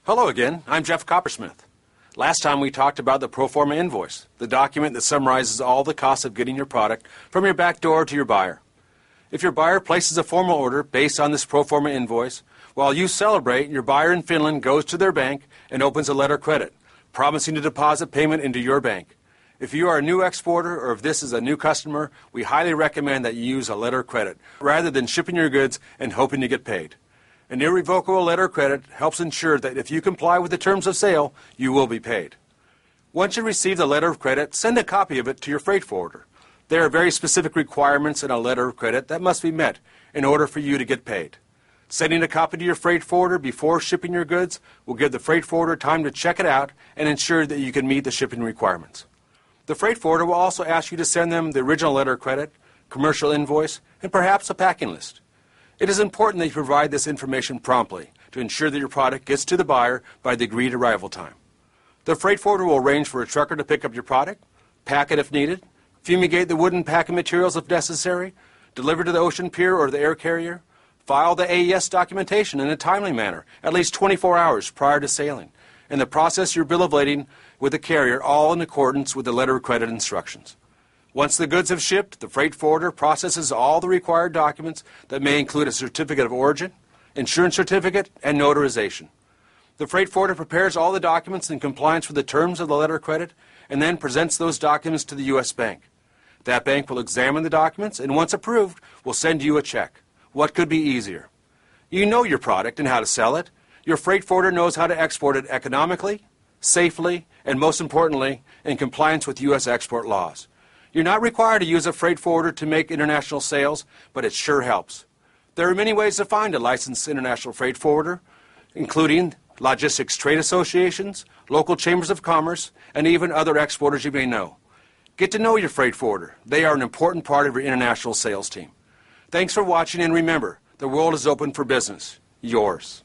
Hello again, I'm Jeff Coppersmith. Last time we talked about the pro forma invoice, the document that summarizes all the costs of getting your product from your back door to your buyer. If your buyer places a formal order based on this pro forma invoice, while you celebrate, your buyer in Finland goes to their bank and opens a letter of credit, promising to deposit payment into your bank. If you are a new exporter or if this is a new customer, we highly recommend that you use a letter of credit rather than shipping your goods and hoping to get paid. An irrevocable letter of credit helps ensure that if you comply with the terms of sale, you will be paid. Once you receive the letter of credit, send a copy of it to your freight forwarder. There are very specific requirements in a letter of credit that must be met in order for you to get paid. Sending a copy to your freight forwarder before shipping your goods will give the freight forwarder time to check it out and ensure that you can meet the shipping requirements. The freight forwarder will also ask you to send them the original letter of credit, commercial invoice, and perhaps a packing list. It is important that you provide this information promptly to ensure that your product gets to the buyer by the agreed arrival time. The freight forwarder will arrange for a trucker to pick up your product, pack it if needed, fumigate the wooden packing materials if necessary, deliver to the ocean pier or the air carrier, file the AES documentation in a timely manner, at least 24 hours prior to sailing, and then process your bill of lading with the carrier, all in accordance with the letter of credit instructions. Once the goods have shipped, the freight forwarder processes all the required documents that may include a certificate of origin, insurance certificate, and notarization. The freight forwarder prepares all the documents in compliance with the terms of the letter of credit and then presents those documents to the U.S. bank. That bank will examine the documents and, once approved, will send you a check. What could be easier? You know your product and how to sell it. Your freight forwarder knows how to export it economically, safely, and most importantly, in compliance with U.S. export laws. You're not required to use a freight forwarder to make international sales, but it sure helps. There are many ways to find a licensed international freight forwarder, including logistics trade associations, local chambers of commerce, and even other exporters you may know. Get to know your freight forwarder. They are an important part of your international sales team. Thanks for watching, and remember, the world is open for business. Yours.